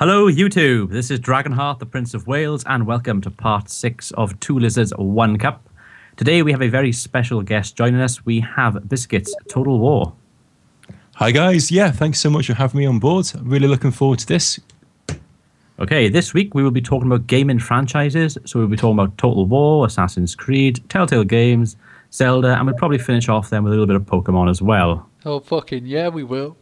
Hello, YouTube. This is Dragonheart, the Prince of Wales, and welcome to part 6 of Two Lizards, One Cup. Today we have a very special guest joining us. We have Biscuits, Total War. Hi guys, thanks so much for having me on board. I'm really looking forward to this. Okay, this week we will be talking about gaming franchises. So we'll be talking about Total War, Assassin's Creed, Telltale games, Zelda, and we'll probably finish off then with a little bit of Pokemon as well. Oh, fucking yeah, we will.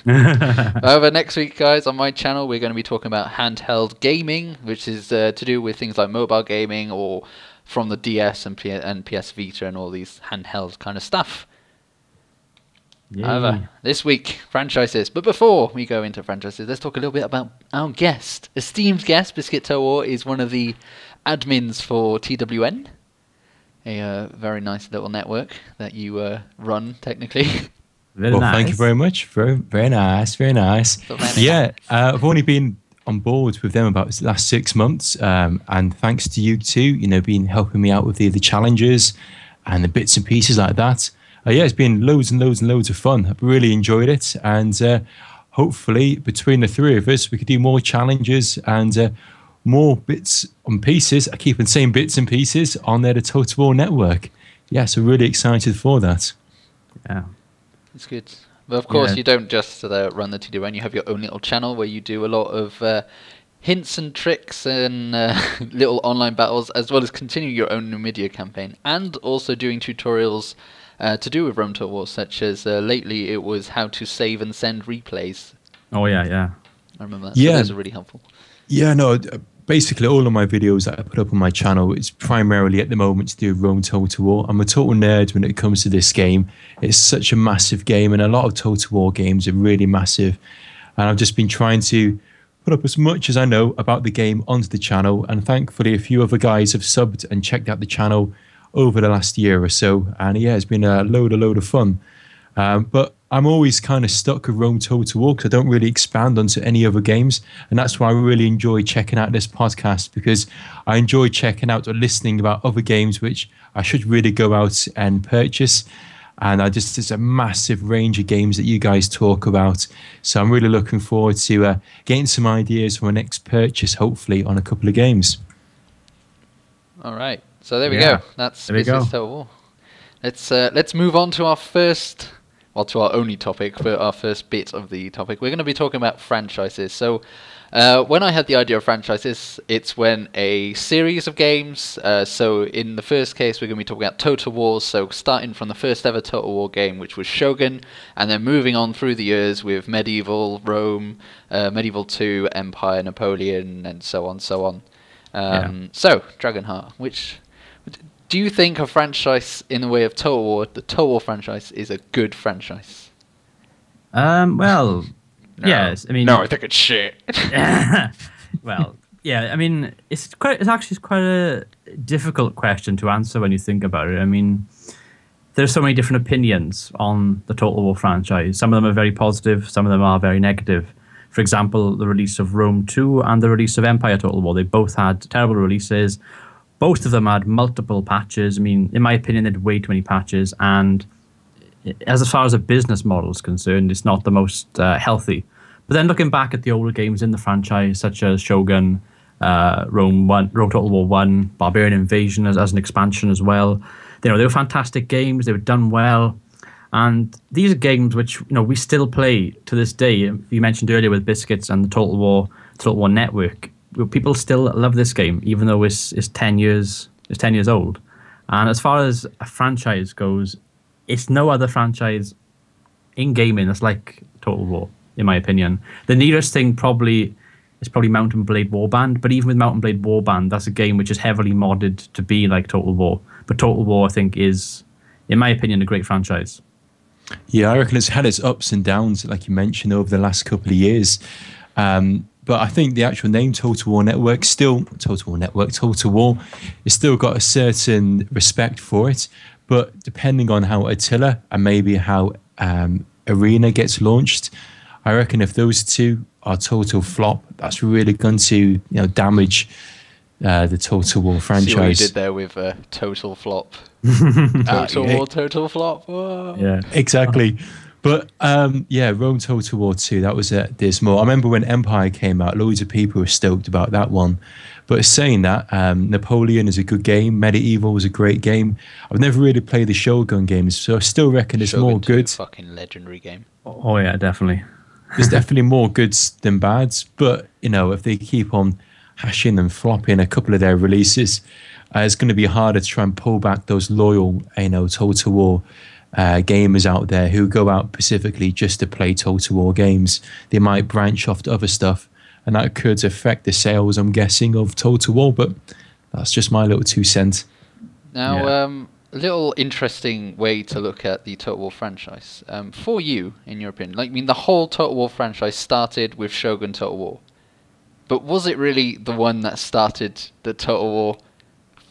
However, next week, guys, on my channel, we're going to be talking about handheld gaming, which is to do with things like mobile gaming or from the DS and PS Vita and all these handheld kind of stuff. Yay. However, this week, franchises. But before we go into franchises, let's talk a little bit about our guest. Esteemed guest, Biscuit Tower, is one of the admins for TWN, a very nice little network that you run, technically. Very nice. Thank you very much. Very nice, very nice. I've only been on board with them about the last 6 months, and thanks to you too, been helping me out with the challenges and the bits and pieces like that. It's been loads and loads and loads of fun. I've really enjoyed it, and hopefully between the three of us, we could do more challenges and more bits and pieces. I keep on saying bits and pieces on the Total War network. So really excited for that. Yeah. It's good. But of course, you don't just run the TDN. You have your own little channel where you do a lot of hints and tricks and little online battles, as well as continuing your own media campaign, and also doing tutorials to do with Rome Total War, such as lately it was how to save and send replays. Oh, yeah. I remember that. So those are really helpful. Basically all of my videos that I put up on my channel is primarily at the moment to do with Rome Total War. I'm a total nerd when it comes to this game. It's such a massive game, and a lot of Total War games are really massive. And I've just been trying to put up as much as I know about the game onto the channel, and thankfully a few other guys have subbed and checked out the channel over the last year or so. And it's been a load of fun. But I'm always kind of stuck with Rome Total War because I don't really expand onto any other games, and that's why I really enjoy checking out this podcast, because I enjoy checking out or listening about other games which I should really go out and purchase. And there's a massive range of games that you guys talk about, so I'm really looking forward to getting some ideas for my next purchase, hopefully on a couple of games. All right, so there we go. That's Biscuits Total War. Let's move on to our first. Well, to our only topic, but our first bit of the topic. We're going to be talking about franchises. So when I had the idea of franchises, it's when a series of games, so in the first case we're going to be talking about Total Wars, so starting from the first ever Total War game, which was Shogun, and then moving on through the years with Medieval, Rome, Medieval 2, Empire, Napoleon, and so on. So Dragonheart, which... Do you think a franchise in the way of Total War, the Total War franchise, is a good franchise? Well, yes. I mean, no, I think it's shit. Well, yeah. I mean, it's actually quite a difficult question to answer when you think about it. I mean, there's so many different opinions on the Total War franchise. Some of them are very positive. Some of them are very negative. For example, the release of Rome 2 and the release of Empire Total War. They both had terrible releases. Both of them had multiple patches. I mean, in my opinion, they had way too many patches. And as far as a business model is concerned, it's not the most healthy. But then looking back at the older games in the franchise, such as Shogun, Rome Total War 1, Barbarian Invasion as an expansion as well, they were fantastic games. They were done well. And these are games which we still play to this day. You mentioned earlier with Biscuits and the Total War Network. People still love this game, even though it's 10 years old. And as far as a franchise goes, it's no other franchise in gaming that's like Total War, in my opinion. The nearest thing is probably Mount and Blade Warband, but even with Mount and Blade Warband, that's a game which is heavily modded to be like Total War. But Total War, I think, is, in my opinion, a great franchise. Yeah, I reckon it's had its ups and downs, like you mentioned, over the last couple of years. But I think the actual name Total War Network, Total War, it's still got a certain respect for it. But depending on how Attila and maybe how Arena gets launched, I reckon if those two are total flop, that's really going to damage the Total War franchise. See what you did there with total flop. Total War, total flop. Whoa. Yeah, exactly. But yeah, Rome Total War 2, that was dismal. I remember when Empire came out, loads of people were stoked about that one. But saying that, Napoleon is a good game. Medieval was a great game. I've never really played the Shogun games, so I still reckon there's Shogun more 2, good. fucking legendary game. Oh yeah, definitely. There's definitely more goods than bads. But, you know, if they keep on hashing and flopping a couple of their releases, it's going to be harder to try and pull back those loyal, you know, Total War gamers out there who go out specifically just to play Total War games. They might branch off to other stuff, and that could affect the sales, I'm guessing, of Total War, but that's just my little 2 cents. Now, a little interesting way to look at the Total War franchise. For you, in your opinion, like, I mean, the whole Total War franchise started with Shogun Total War, but was it really the one that started the Total War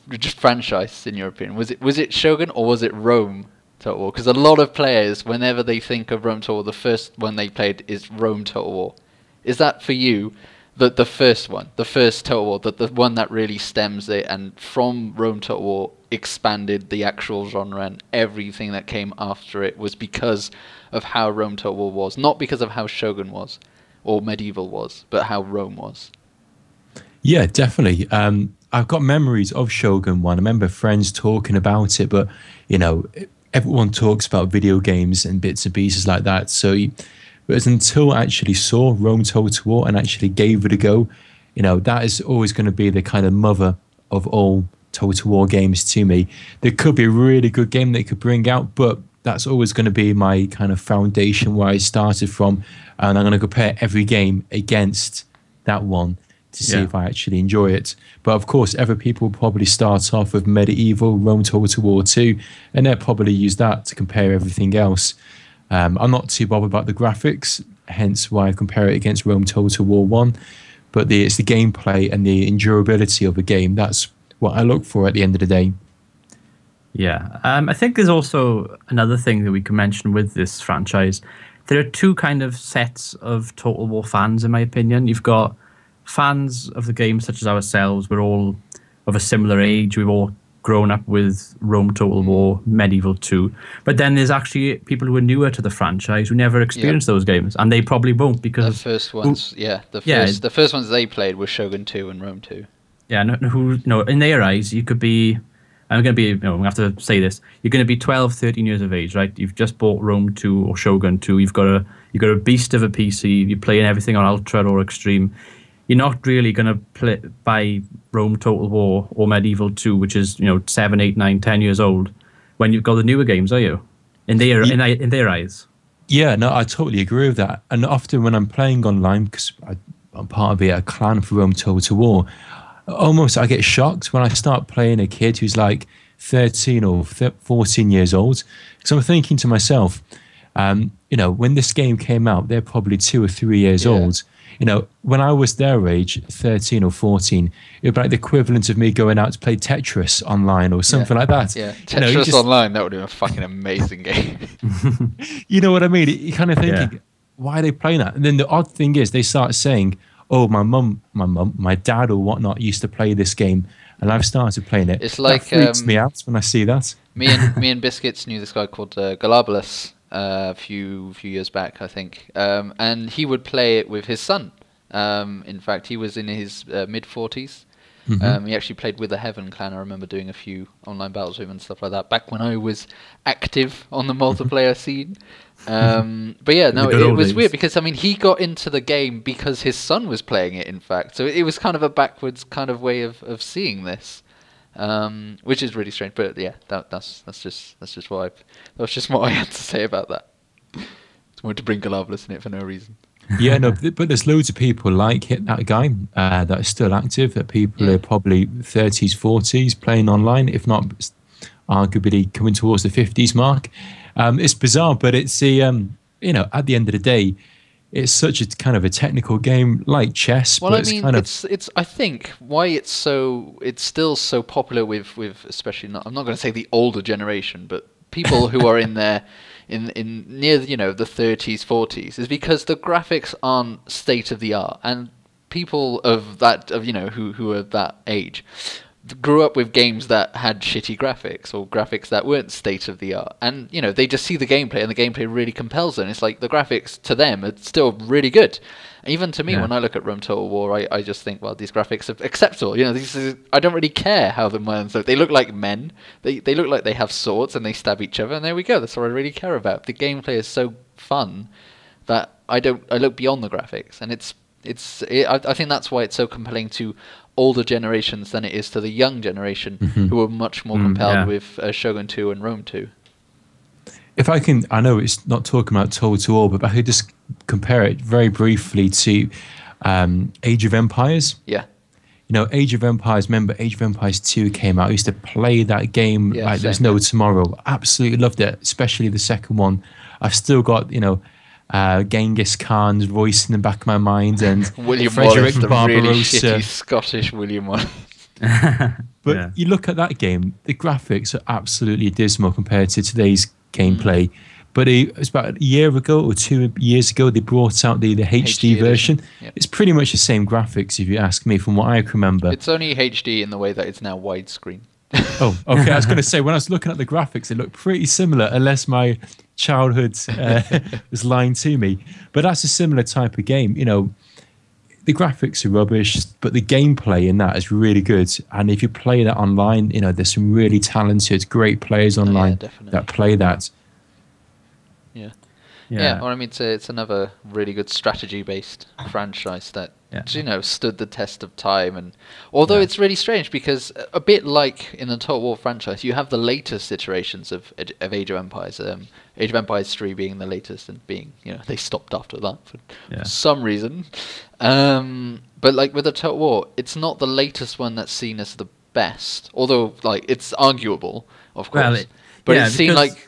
just franchise, in your opinion? Was it Shogun, or was it Rome Total War? Because a lot of players, whenever they think of Rome Total War, the first one they played is Rome Total War. Is that for you the first one, the first Total War, the one that really stems it, and from Rome Total War expanded the actual genre, and everything that came after it was because of how Rome Total War was, not because of how Shogun was or Medieval was, but how Rome was? Yeah, definitely. I've got memories of Shogun 1. I remember friends talking about it, but, you know, everyone talks about video games and bits and pieces like that. So it was until I actually saw Rome Total War and actually gave it a go, you know, that is always going to be the kind of mother of all Total War games to me. There could be a really good game they could bring out, but that's always going to be my kind of foundation where I started from, and I'm going to compare every game against that one to see if I actually enjoy it. But of course, other people will probably start off with Medieval, Rome Total War 2, and they'll probably use that to compare everything else. I'm not too bothered about the graphics, hence why I compare it against Rome Total War 1. But it's the gameplay and the endurability of the game. That's what I look for at the end of the day. Yeah, I think there's also another thing that we can mention with this franchise. There are two kind of sets of Total War fans, in my opinion. You've got fans of the game such as ourselves. We're all of a similar age. We've all grown up with Rome Total War, Medieval 2. But then there's actually people who are newer to the franchise who never experienced those games, and they probably won't because the first ones, the first ones they played were Shogun 2 and Rome 2. Yeah, in their eyes, you could be. I'm going to be. I have to say this. You're going to be 12, 13 years of age, right? You've just bought Rome 2 or Shogun 2. You've got a beast of a PC. You're playing everything on Ultra or Extreme. You're not really going to buy Rome Total War or Medieval 2, which is 7, 8, 9, 10 years old, when you've got the newer games, are you? In their eyes. Yeah, no, I totally agree with that. And often when I'm playing online, because I'm part of a clan for Rome Total War, almost I get shocked when I start playing a kid who's like 13 or 14 years old, because I'm thinking to myself, when this game came out, they're probably 2 or 3 years old. When I was their age, 13 or 14, it would be like the equivalent of me going out to play Tetris online or something like that. Yeah, Tetris online, that would be a fucking amazing game. You know what I mean? You kind of thinking, why are they playing that? And then the odd thing is they start saying, oh, my dad or whatnot used to play this game, and I've started playing it. It's like that freaks me out when I see that. Me and Biscuits knew this guy called Galabulus a few years back, I think, and he would play it with his son. In fact, he was in his mid-40s. Mm-hmm. He actually played with the Heaven clan. I remember doing a few online battles with him and stuff like that back when I was active on the multiplayer scene. But yeah, no, it was weird because he got into the game because his son was playing it. In fact, so it was kind of a backwards kind of way of seeing this, which is really strange. But yeah, that's just what I had to say about that. Just wanted to bring Galabulus in it for no reason. Yeah, no, but there's loads of people like that guy that are still active, that people are probably 30s, 40s playing online, if not arguably coming towards the 50s mark. It's bizarre, but it's at the end of the day, it's such a kind of a technical game like chess. Well, but it's I think why it's still so popular with especially I'm not going to say the older generation, but people who are in there in near the 30s, 40s, is because the graphics aren't state of the art, and people of who are that age grew up with games that had shitty graphics or graphics that weren't state of the art, and they just see the gameplay and the gameplay really compels them. It's like the graphics to them are still really good. Even to me, when I look at Rome Total War, I just think, well, these graphics are acceptable. I don't really care how the ones look. They look like men. They look like they have swords and they stab each other, and there we go. That's what I really care about. The gameplay is so fun that I look beyond the graphics, and I think that's why it's so compelling to older generations than it is to the young generation, who are much more compelled with Shogun 2 and Rome 2. If I can, I know it's not talking about Total War, but I could just compare it very briefly to Age of Empires. Yeah. Age of Empires, remember Age of Empires 2 came out. I used to play that game like there's no tomorrow. Absolutely loved it, especially the second one. I've still got, Genghis Khan's voice in the back of my mind, and William Frederick Wallace, the Barbarossa. really shitty Scottish William Wallace. But you look at that game, the graphics are absolutely dismal compared to today's gameplay. But it was about a year ago or 2 years ago, they brought out the HD version. Yep. It's pretty much the same graphics, if you ask me, from what I can remember. It's only HD in the way that it's now widescreen. Oh, okay. I was going to say, when I was looking at the graphics, it looked pretty similar, unless my childhood was lying to me. But that's a similar type of game. The graphics are rubbish, but the gameplay in that is really good. And if you play that online, there's some really talented, great players online that play that. Yeah. Well, I mean, it's another really good strategy-based franchise that stood the test of time. And although it's really strange, because a bit like in the Total War franchise, you have the latest iterations of Age of Empires. Age of Empires 3 being the latest, and being they stopped after that for some reason. But like with the Total War, it's not the latest one that's seen as the best, although like it's arguable, of course. But it seemed like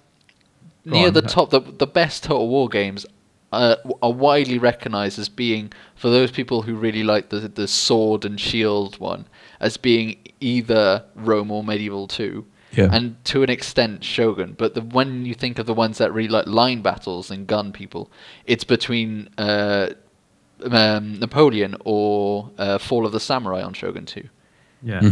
near the top, the best Total War games are widely recognized as being, for those people who really like the sword and shield one, as being either Rome or Medieval 2. Yeah. And to an extent Shogun, but when you think of the ones that really like line battles and gun people, it's between Napoleon or Fall of the Samurai on Shogun 2. Yeah.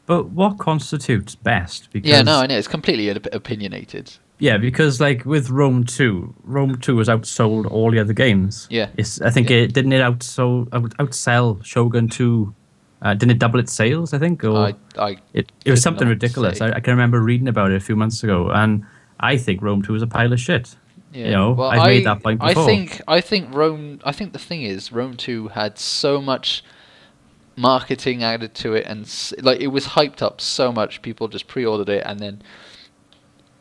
But what constitutes best? Because I know it's completely opinionated. Yeah, because like with Rome 2 has outsold all the other games. Yeah. I think it outsell Shogun 2. Didn't it double its sales, I think? Or it was something ridiculous. I can remember reading about it a few months ago, and I think Rome 2 is a pile of shit. Yeah. I've made that point before. I think the thing is, Rome 2 had so much marketing added to it, and like it was hyped up so much, people just pre-ordered it, and then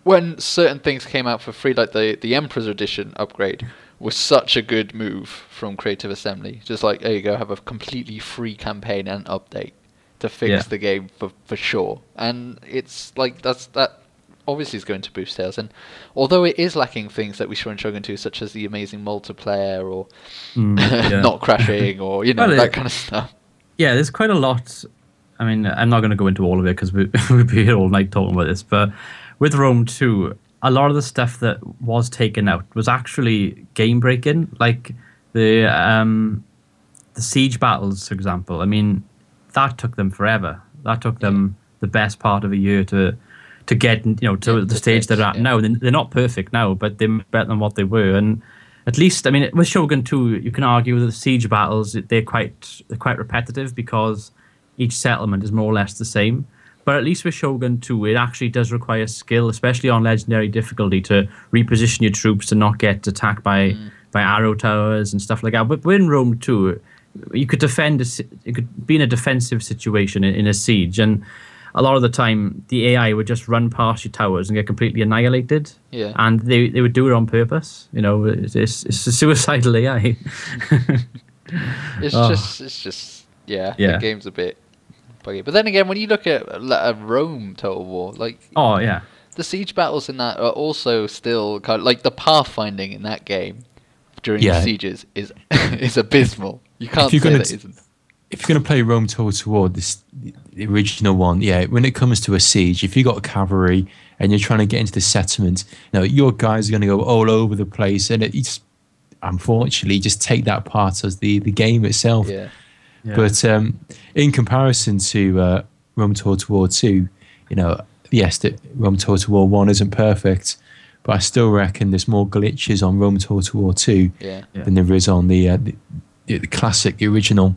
when certain things came out for free, like the Emperor's Edition upgrade, was such a good move from Creative Assembly. Just like, there you go, have a completely free campaign and update to fix the game for sure. And it's like that obviously is going to boost sales. And although it is lacking things that we saw in Shogun 2, such as the amazing multiplayer or not crashing or that kind of stuff. Yeah, there's quite a lot. I mean, I'm not going to go into all of it because we'd be here all night talking about this, but with Rome 2, a lot of the stuff that was taken out was actually game breaking, like the siege battles, for example. I mean, that took them forever. That took them the best part of a year to get to the stage they're at now. They're not perfect now, but they're better than what they were. And at least, I mean, with Shogun 2, you can argue that the siege battles they're quite repetitive because each settlement is more or less the same. But at least with Shogun 2, it actually does require skill, especially on legendary difficulty, to reposition your troops to not get attacked by arrow towers and stuff like that. But in Rome 2, you could be in a defensive situation in a siege, and a lot of the time the AI would just run past your towers and get completely annihilated. Yeah. And they would do it on purpose. It's a suicidal AI. It's just the game's a bit buggy. But then again, when you look at Rome Total War, like the siege battles in that are also still kind of like the pathfinding in that game during the sieges is abysmal. You can't say that isn't. If you're going to play Rome Total War, the original one, when it comes to a siege, if you got cavalry and you're trying to get into the settlement, your guys are going to go all over the place, and it's unfortunately just take that part as the game itself. Yeah. But in comparison to Rome Total War 2, yes, Rome Total War 1 isn't perfect, but I still reckon there's more glitches on Rome Total War 2 than there is on the classic, the original.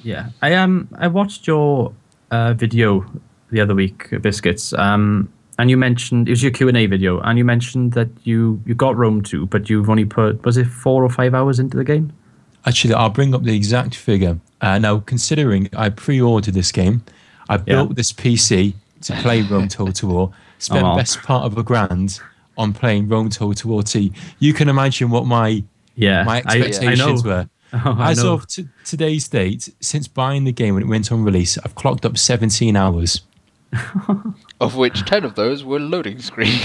Yeah, I watched your video the other week, Biscuits, and you mentioned, it was your Q&A video, and you mentioned that you got Rome 2, but you've only put, was it 4 or 5 hours into the game? Actually, I'll bring up the exact figure. Now, considering I pre-ordered this game, I built this PC to play Rome Total War, spent the best part of $1,000 on playing Rome Total War 2. You can imagine what my expectations were. As of today's date, since buying the game when it went on release, I've clocked up 17 hours. Of which 10 of those were loading screen.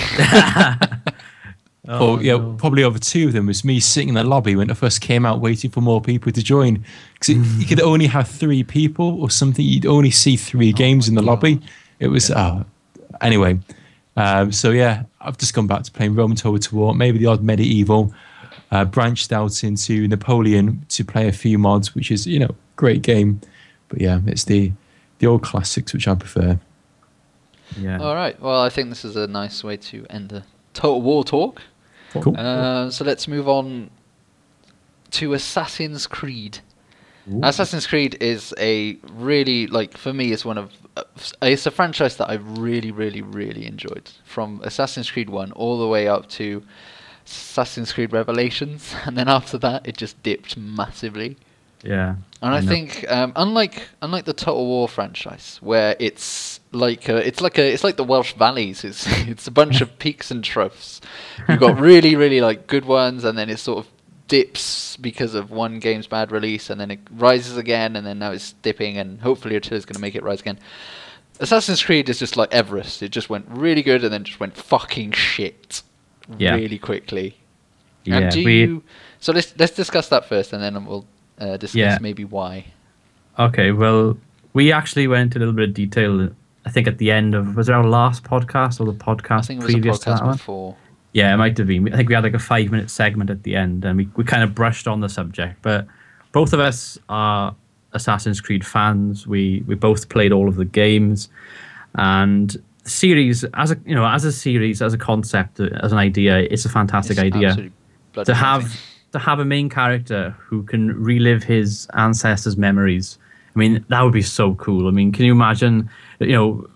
Probably over 2 of them was me sitting in the lobby when it first came out, waiting for more people to join. Because you could only have 3 people or something. You'd only see 3 games in the lobby. It was anyway. I've just gone back to playing Rome Total War, maybe the odd medieval. Branched out into Napoleon to play a few mods, which is great game. But yeah, it's the old classics which I prefer. Yeah. All right. Well, I think this is a nice way to end the Total War talk. Cool. So let's move on to Assassin's Creed. Ooh. Assassin's Creed is a really, for me, it's it's a franchise that I've really, really, really enjoyed. From Assassin's Creed 1 all the way up to Assassin's Creed Revelations, and then after that it just dipped massively. Yeah. And I think unlike the Total War franchise, where it's like the Welsh Valleys, it's a bunch of peaks and troughs. You've got really, really good ones, and then it sort of dips because of one game's bad release, and then it rises again, and then now it's dipping, and hopefully Attila's going to make it rise again. Assassin's Creed is just like Everest. It just went really good and then just went fucking shit really quickly. Yeah, so let's discuss that first, and then we'll discuss maybe why. Okay, well, we actually went into a little bit of detail, I think, at the end of, was it our last podcast or the podcast previous to that one? Before. Yeah, it might have been. I think we had a 5-minute segment at the end, and we kind of brushed on the subject. But both of us are Assassin's Creed fans. We both played all of the games, and the series as a series, as a concept, as an idea, it's a fantastic idea. To have a main character who can relive his ancestors' memories. I mean, that would be so cool. I mean, can you imagine?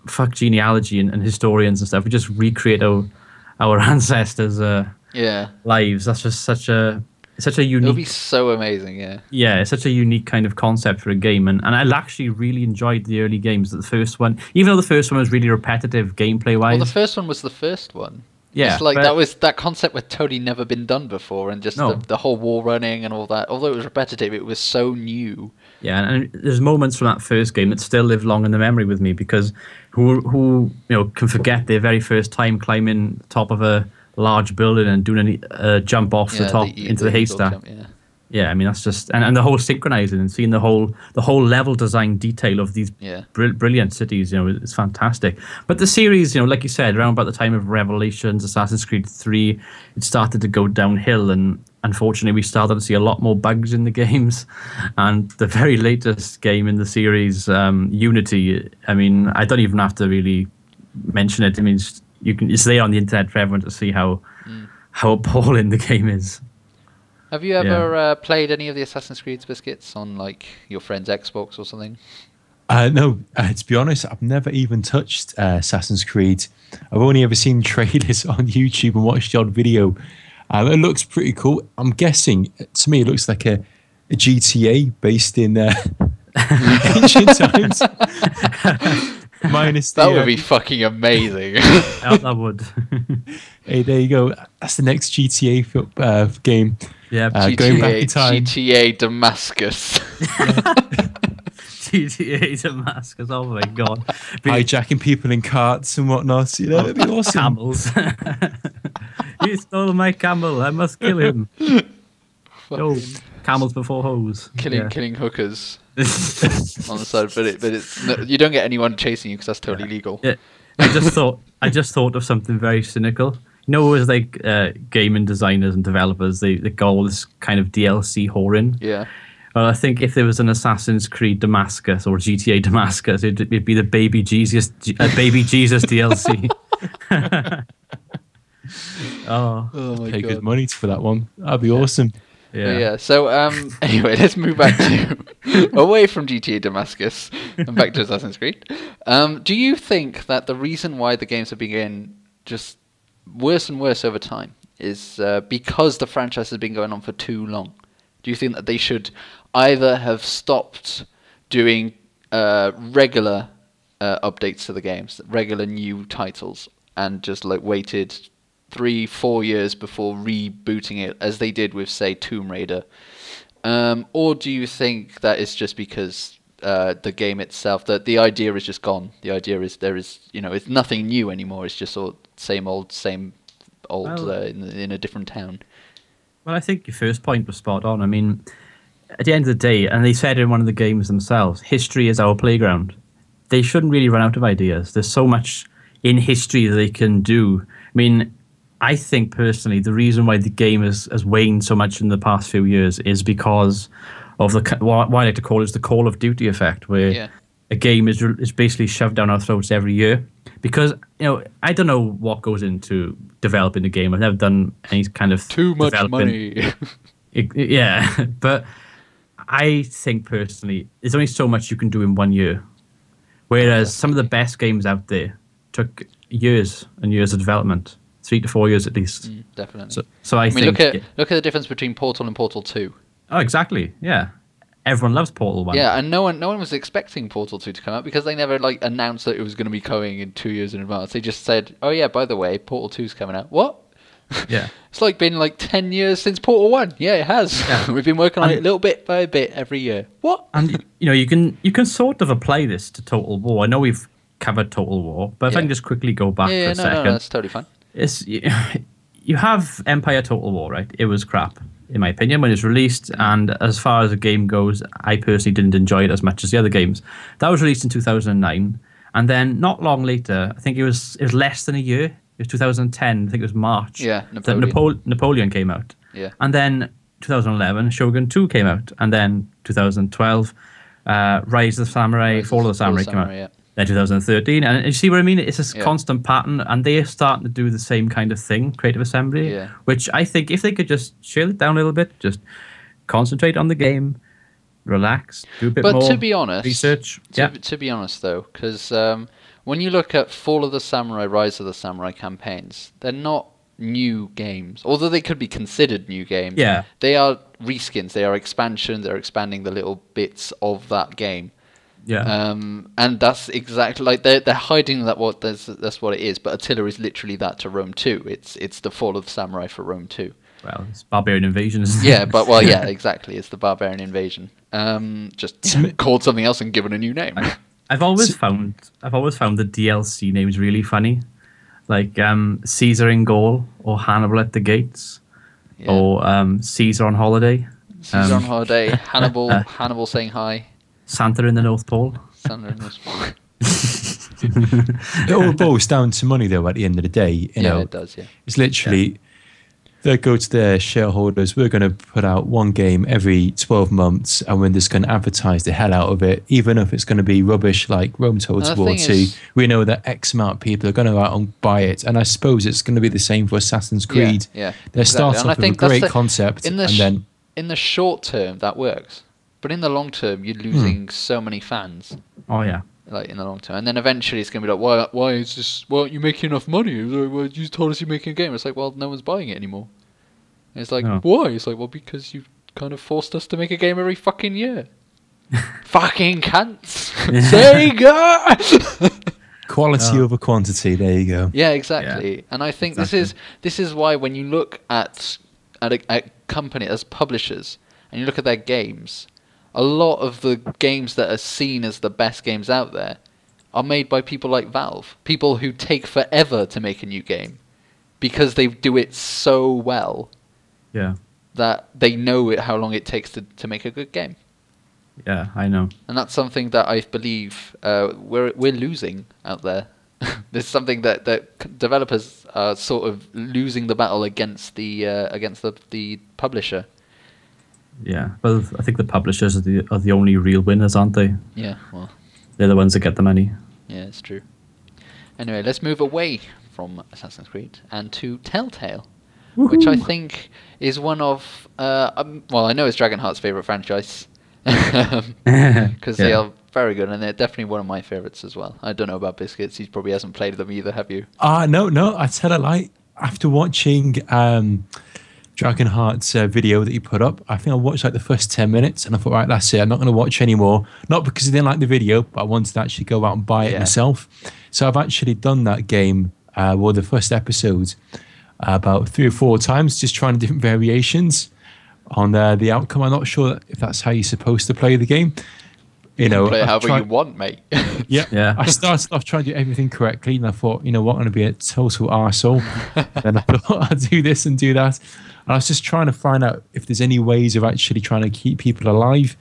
Fuck genealogy and historians and stuff. We just recreate our ancestors' lives. That's just such a unique. It would be so amazing, yeah. Yeah, it's such a unique kind of concept for a game, and I actually really enjoyed the early games. The first one, even though the first one was really repetitive gameplay wise. Well, the first one was the first one. Yeah, it's that concept had totally never been done before, and just the whole wall running and all that. Although it was repetitive, it was so new. Yeah, and there's moments from that first game that still live long in the memory with me, because who can forget their very first time climbing top of a large building and doing a jump off the top into the haystack. Jump, yeah, I mean, that's just and the whole synchronizing and seeing the whole level design detail of these brilliant cities, it's fantastic. But the series, like you said, around about the time of Revelations, Assassin's Creed 3, it started to go downhill, and unfortunately we started to see a lot more bugs in the games. And the very latest game in the series, Unity, I mean, I don't even have to really mention it. I mean, it's there on the internet for everyone to see how appalling the game is. Have you ever played any of the Assassin's Creed Biscuits on your friend's Xbox or something? No, to be honest, I've never even touched Assassin's Creed. I've only ever seen trailers on YouTube and watched the odd video. It looks pretty cool. I'm guessing, to me, it looks like a GTA based in ancient times. Minus that would be fucking amazing. That would. Hey, there you go. That's the next GTA game. Yeah, going back in time. GTA Damascus. GTA Damascus. Oh my god! Hijacking people in carts and whatnot. It'd be awesome. Camels. You stole my camel. I must kill him. No, camels before hoes. Killing hookers on the side, but it's you don't get anyone chasing you because that's totally legal. Yeah. I just thought of something very cynical. As gaming designers and developers, they got all this kind of DLC whoring. Yeah. Well, I think if there was an Assassin's Creed Damascus or GTA Damascus, it'd be the Baby Jesus DLC. Oh, Oh my Pay god. good money for that one. That'd be awesome. But yeah. So anyway, let's move back to away from GTA Damascus and back to Assassin's Creed. Do you think that the reason why the games have been getting just worse and worse over time is because the franchise has been going on for too long? Do you think that they should either have stopped doing regular updates to the games, regular new titles, and just like waited 3-4 years before rebooting it, as they did with, say, Tomb Raider? Or do you think that it's just because the game itself, that the idea is just gone? The idea is it's nothing new anymore. It's just all same old Well, in a different town. Well, I think your first point was spot on. I mean, at the end of the day, and they said in one of the games themselves, history is our playground. They shouldn't really run out of ideas. There's so much in history that they can do. I mean, I think personally the reason why the game has waned so much in the past few years is because of what I like to call is the Call of Duty effect, where a game is basically shoved down our throats every year. Because I don't know what goes into developing a game. I've never done any kind of Too much money. Yeah, but I think personally, there's only so much you can do in 1 year. Whereas some of the best games out there took years and years of development, 3 to 4 years at least. Definitely. So I think look at the difference between Portal and Portal 2. Oh, exactly. Yeah. Everyone loves Portal 1. Yeah, and no one was expecting Portal 2 to come out because they never announced that it was going to be coming in 2 years in advance. They just said, "Oh yeah, by the way, Portal 2 is coming out." What? Yeah. It's been 10 years since Portal 1. Yeah, it has. Yeah. We've been working on it little bit by bit every year. What? And you can sort of apply this to Total War. I know we've covered Total War, but if I can just quickly go back for a second. No, that's totally fine. You have Empire Total War, right? It was crap, in my opinion, when it was released. And as far as the game goes, I personally didn't enjoy it as much as the other games. That was released in 2009. And then not long later, I think it was less than a year. It was 2010. I think it was March. Yeah, Napoleon. Napoleon came out. Yeah. And then 2011, Shogun 2 came out. And then 2012, Rise of the Samurai, Fall of the Samurai came out. Yeah. Then 2013, and you see what I mean? It's a constant pattern, and they're starting to do the same kind of thing, Creative Assembly, which I think if they could just chill it down a little bit, just concentrate on the game, relax, do a bit more But to be honest, research. To be honest, though, because when you look at Fall of the Samurai, Rise of the Samurai campaigns, they're not new games, although they could be considered new games. Yeah. They are reskins, they are expansions, they're expanding the little bits of that game. Yeah. And that's exactly they're hiding that's what it is. But Attila is literally that to Rome 2. It's the Fall of the Samurai for Rome 2. Well, it's barbarian invasion, isn't it? Yeah, exactly. It's the barbarian invasion. Just called something else and given a new name. I've always found the DLC names really funny, like Caesar in Gaul or Hannibal at the Gates, or Caesar on holiday. Caesar on holiday. Hannibal saying hi. Santa in the North Pole. Santa in the North Pole. It all boils down to money, though. At the end of the day, it does. Yeah, it's literally they go to their shareholders. We're going to put out one game every 12 months, and we're just going to advertise the hell out of it, even if it's going to be rubbish like Rome Total War 2. We know that X amount of people are going to go out and buy it, and I suppose it's going to be the same for Assassin's Creed. Yeah, they're starting off with a great concept, and then in the short term that works. But in the long term, you're losing so many fans. Oh yeah. In the long term, and then eventually it's gonna be like, why is this? Why aren't you making enough money? Well, you told us you're making a game. It's like, well, no one's buying it anymore. And it's like, why? It's like, well, because you kind of forced us to make a game every fucking year. Fucking cunts. Sega. Quality over quantity. There you go. Yeah, exactly. Yeah. And I think this is why when you look at a company as publishers and you look at their games. A lot of the games that are seen as the best games out there are made by people like Valve. People who take forever to make a new game because they do it so well that they know how long it takes to make a good game. Yeah, I know. And that's something that I believe we're losing out there. There's something that developers are sort of losing the battle against the publisher. Yeah, well, I think the publishers are the only real winners, aren't they? Yeah, well, They're the ones that get the money. yeah, it's true. Anyway, let's move away from Assassin's Creed and to Telltale, which I think is one of, well, I know it's Dragonhearts' favourite franchise, because they are very good, and they're definitely one of my favourites as well. I don't know about Biscuits, he probably hasn't played them either, have you? No, I tell a lie. After watching Dragonheart's video that you put up, I think I watched like the first 10 minutes and I thought, right, that's it. I'm not going to watch anymore. Not because I didn't like the video, but I wanted to actually go out and buy it myself. So I've actually done that game, well, the first episode, about 3 or 4 times, just trying different variations on the outcome. I'm not sure if that's how you're supposed to play the game. You know, play it however you want, mate. Yeah. I started off trying to do everything correctly, and I thought, you know what, I'm going to be a total arsehole. Then I thought, I'll do this and do that. And I was just trying to find out if there's any ways of actually trying to keep people alive.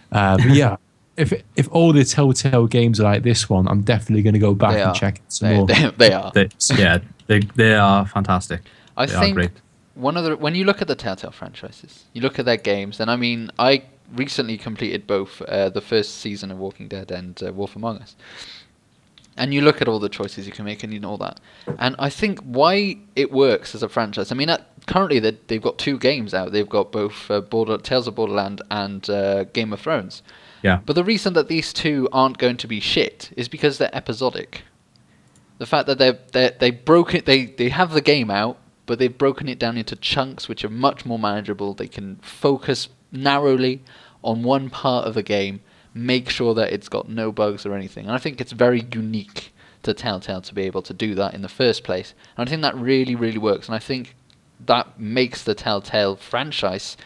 But yeah, if all the Telltale games are like this one, I'm definitely going to go back and check it some more. They are. They are fantastic. I think when you look at the Telltale franchises, you look at their games, and I mean, I recently completed both the first season of Walking Dead and Wolf Among Us. And you look at all the choices you can make and you know all that. And I think why it works as a franchise, I mean, currently they've got 2 games out. They've got both Tales of Borderland and Game of Thrones. Yeah. But the reason that these 2 aren't going to be shit is because they're episodic. The fact that they have the game out, but they've broken it down into chunks which are much more manageable. They can focus narrowly on one part of the game, make sure that it's got no bugs or anything. And I think it's very unique to Telltale to be able to do that in the first place. And I think that really, really works. And I think that makes the Telltale franchise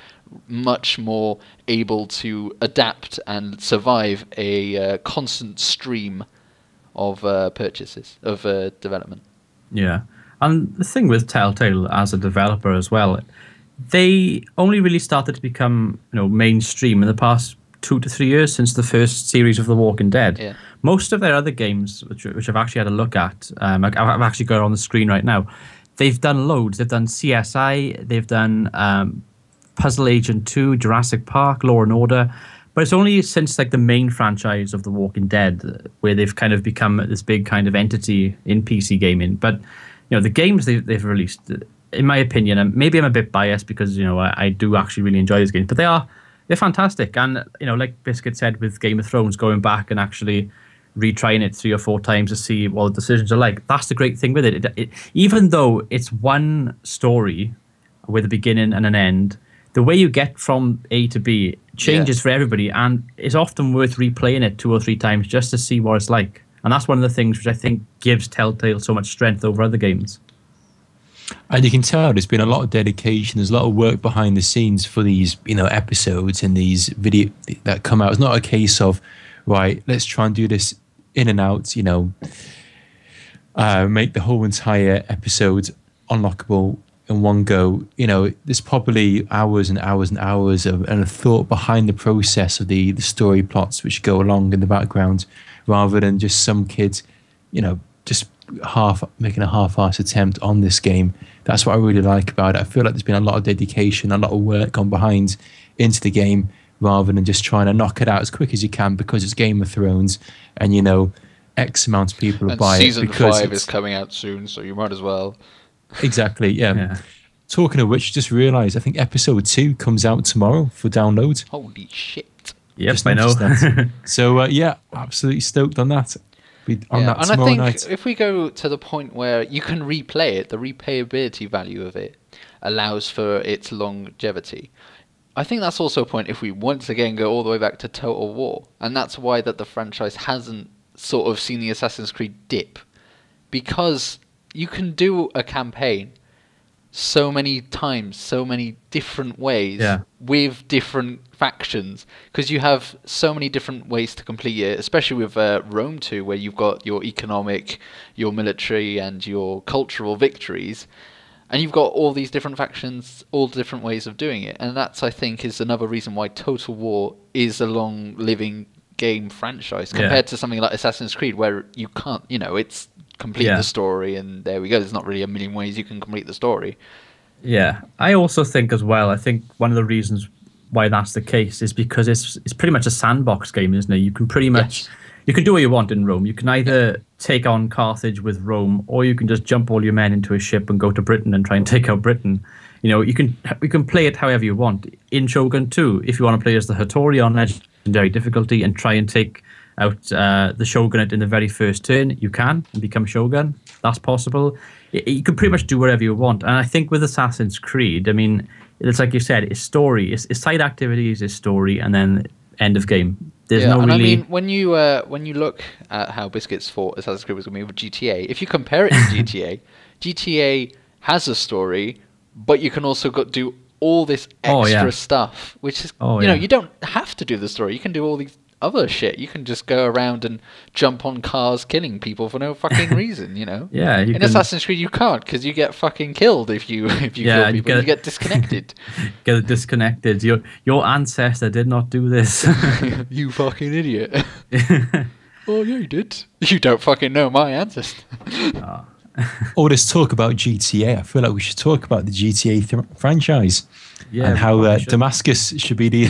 much more able to adapt and survive a constant stream of purchases, of development. Yeah. And the thing with Telltale as a developer as well, they only really started to become, mainstream in the past 2 to 3 years since the first series of The Walking Dead. Yeah. Most of their other games, which I've actually had a look at, I've actually got it on the screen right now. They've done loads. They've done CSI. They've done Puzzle Agent 2, Jurassic Park, Law and Order. But it's only since like the main franchise of The Walking Dead where they've kind of become this big kind of entity in PC gaming. But the games they've released, in my opinion, and maybe I'm a bit biased because I do actually really enjoy these games, but they're fantastic. And like Biscuit said with Game of Thrones, going back and actually retrying it 3 or 4 times to see what the decisions are like. That's the great thing with it. Even though it's one story with a beginning and an end, the way you get from A to B changes for everybody, and it's often worth replaying it 2 or 3 times just to see what it's like. And that's one of the things which I think gives Telltale so much strength over other games. And you can tell there's been a lot of dedication. There's a lot of work behind the scenes for these, episodes and these video that come out. It's not a case of, right, let's try and do this in and out, make the whole entire episode unlockable in one go. There's probably hours and hours and hours of thought behind the process of the story plots which go along in the background, rather than just some kids, just making a half-assed attempt on this game. That's what I really like about it. I feel like there's been a lot of dedication, a lot of work gone behind into the game, rather than just trying to knock it out as quick as you can because it's Game of Thrones and X amount of people will buy it. Season 5 is coming out soon, so you might as well. Exactly, yeah. Talking of which, just realised I think episode 2 comes out tomorrow for download. Holy shit! Yep, I know. So absolutely stoked on that. On that and tomorrow I think night. if we go to the point where you can replay it, the replayability value of it allows for its longevity. I think that's also a point if we once again go all the way back to Total War, and that's why that the franchise hasn't sort of seen the Assassin's Creed dip, because you can do a campaign so many times, so many different ways, with different factions, because you have so many different ways to complete it, especially with Rome 2, where you've got your economic, your military, and your cultural victories, and you've got all these different factions, all different ways of doing it. And that's, I think, is another reason why Total War is a long-living game franchise compared to something like Assassin's Creed, where you can't, it's complete the story and there we go. There's not really a million ways you can complete the story. Yeah, I also think as well, I think one of the reasons why that's the case is because it's pretty much a sandbox game, isn't it? You can pretty much you can do what you want in Rome. You can either take on Carthage with Rome, or you can just jump all your men into a ship and go to Britain and try and take out Britain. You know, you can play it however you want. In Shogun 2, if you want to play as the Hattori on legendary difficulty and try and take out the shogunate in the very first turn, you can and become shogun. That's possible. You can pretty much do whatever you want. And I think with Assassin's Creed, I mean, it's like you said, it's story, it's side activities, it's story, and then end of game. There's no and really. I mean, when you look at how Biscuits thought Assassin's Creed was going to be with GTA, if you compare it to GTA, GTA has a story, but you can also do all this extra stuff, which is you know, you don't have to do the story. You can do all these other shit. You can just go around and jump on cars killing people for no fucking reason, you know? In Assassin's Creed you can't, because you get fucking killed if you kill people. You get disconnected. Get disconnected. Your ancestor did not do this. You fucking idiot. Oh yeah, you did. You don't fucking know my ancestor. All this talk about GTA, I feel like we should talk about the GTA franchise and how Damascus should be the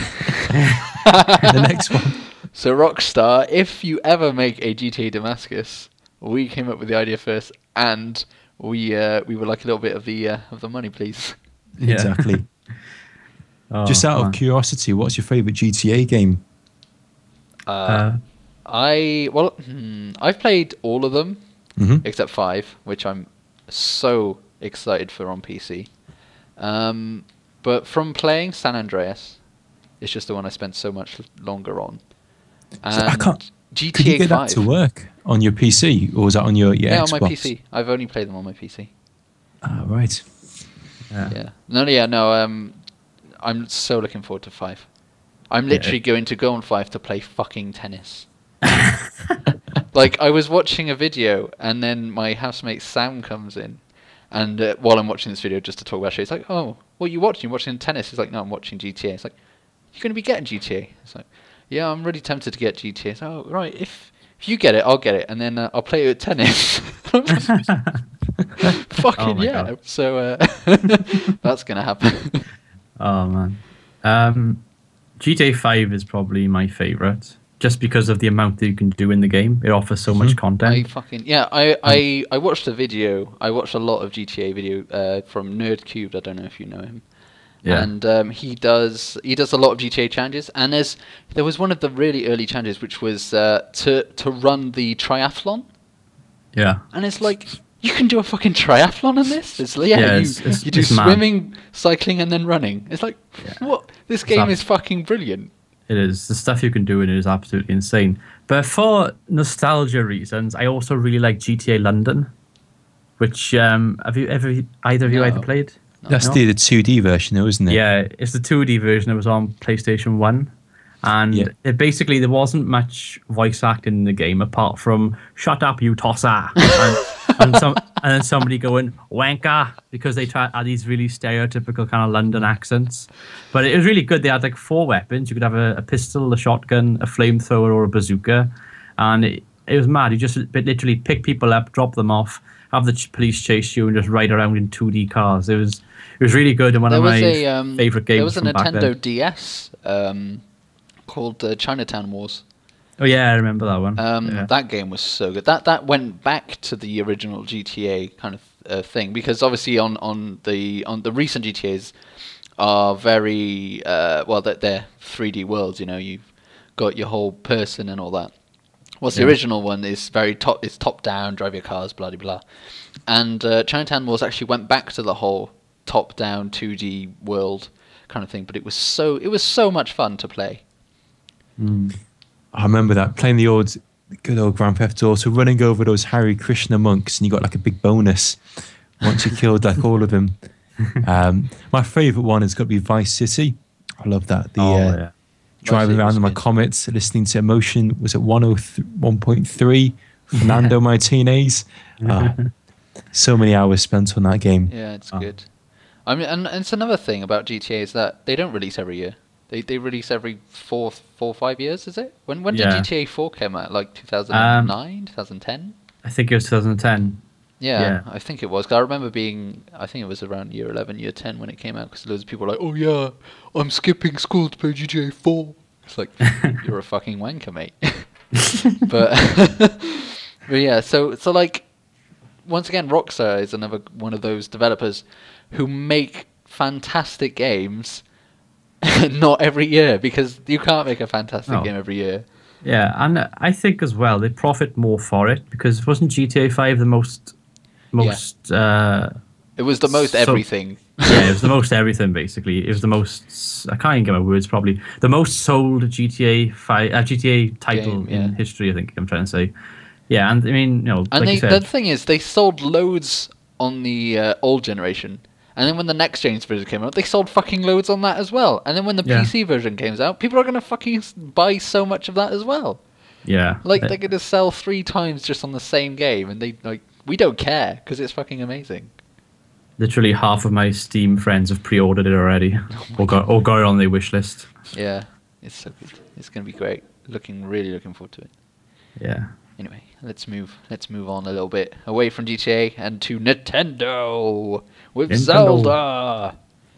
next one. So Rockstar, if you ever make a GTA Damascus, we came up with the idea first, and we would like a little bit of the money, please. Yeah. Exactly. Just out of curiosity, what's your favourite GTA game? I've played all of them except 5, which I'm so excited for on PC. But from playing San Andreas, it's just the one I spent so much longer on. And so I can't. GTA could you get 5. that to work on your PC, or was that on your Xbox? Yeah, on my PC. I've only played them on my PC. Ah, right. Yeah. No. I'm so looking forward to 5. I'm literally going to go on 5 to play fucking tennis. Like, I was watching a video, and then my housemate Sam comes in, and while I'm watching this video, just to talk about shit, he's like, "Oh, what are you watching? You're watching tennis?" He's like, "No, I'm watching GTA." It's like, "You're going to be getting GTA?" It's like, "Yeah, I'm really tempted to get GTA." So, "Oh, right, if you get it, I'll get it, and then I'll play it at tennis." Fucking yeah. God. So that's going to happen. Oh, man. GTA 5 is probably my favourite, just because of the amount that you can do in the game. It offers so much content. I watched a video. I watched a lot of GTA video from Nerdcubed. I don't know if you know him. Yeah. And he does a lot of GTA challenges. And there was one of the really early challenges, which was to run the triathlon. Yeah. And it's like, you can do a fucking triathlon in this? It's like, you do swimming, cycling, and then running. It's like, what? This game is fucking brilliant. It is. The stuff you can do in it is absolutely insane. But for nostalgia reasons, I also really like GTA London, which have you either of you played? That's the 2D version, though, isn't it? Yeah, it's the 2D version. It was on PlayStation 1. And there wasn't much voice acting in the game, apart from "Shut up, you tosser," and then somebody going "wanker," because they had these really stereotypical kind of London accents. But it was really good. They had like 4 weapons. You could have a pistol, a shotgun, a flamethrower, or a bazooka, and it was mad. You just literally pick people up, drop them off, have the police chase you, and just ride around in 2D cars. It was really good, and one of my favorite games. There was a from Nintendo back then. DS. Called Chinatown Wars. Oh yeah, I remember that one. That game was so good. That went back to the original GTA kind of thing, because obviously on the recent GTAs are very they're 3D worlds. You know, you've got your whole person and all that. Whilst the original one is top down, drive your cars, blah blah blah. And Chinatown Wars actually went back to the whole top down 2D world kind of thing. But it was so much fun to play. I remember that, playing the good old Grand Theft Auto, running over those Hare Krishna monks, and you got like a big bonus once you killed like all of them. My favourite one has got to be Vice City. I love that. Driving around in my Comets, listening to Emotion, was it 101.3? Fernando Martinez. So many hours spent on that game. Yeah, it's good. I mean, and it's another thing about GTA is that they don't release every year. They release every 4 or 5 years, is it? When did GTA 4 come out? Like 2009, 2010? I think it was 2010. Yeah, I think it was. 'Cause I remember I think it was around year 11, year 10 when it came out, because loads of people were like, oh yeah, I'm skipping school to play GTA 4. It's like, you're a fucking wanker, mate. but, but yeah, so like, once again, Rockstar is another one of those developers who make fantastic games, not every year, because you can't make a fantastic game every year. Yeah, and I think as well, they profit more for it, because wasn't GTA 5 the most it was the most everything. Yeah, it was the most everything, basically. It was the most, I can't even get my words probably, the most sold GTA title in history, I think I'm trying to say. Yeah, and I mean, you know, and like you said, the thing is, they sold loads on the old generation, and then when the next gen version came out, they sold fucking loads on that as well. And then when the PC version comes out, people are going to fucking buy so much of that as well. Yeah. Like, they're going to sell 3 times just on the same game, and we don't care, because it's fucking amazing. Literally half of my Steam friends have pre-ordered it already, or got it on their wish list. Yeah, it's so good. It's going to be great. Really looking forward to it. Yeah. Anyway, let's move on a little bit away from GTA and to Nintendo with Zelda.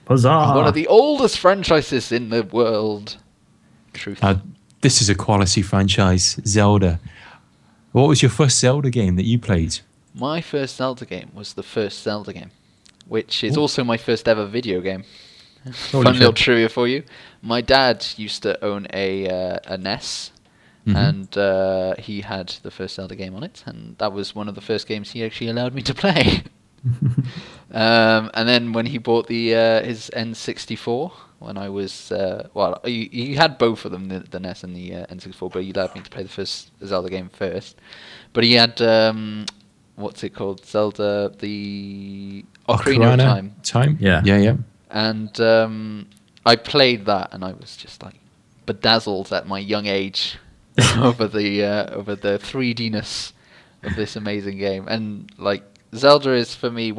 Huzzah! One of the oldest franchises in the world. Truth. This is a quality franchise, Zelda. What was your first Zelda game that you played? My first Zelda game was the first Zelda game, which is also my first ever video game. Fun little trivia for you. My dad used to own a NES, and he had the first Zelda game on it, and that was one of the first games he actually allowed me to play. And then when he bought his N64, when I was he had both of them, the NES and the N64, but he allowed me to play the first Zelda game first. But he had what's it called? Zelda, the Ocarina of Time. Yeah. And I played that, and I was just like bedazzled at my young age over the 3D-ness of this amazing game. And like, Zelda is for me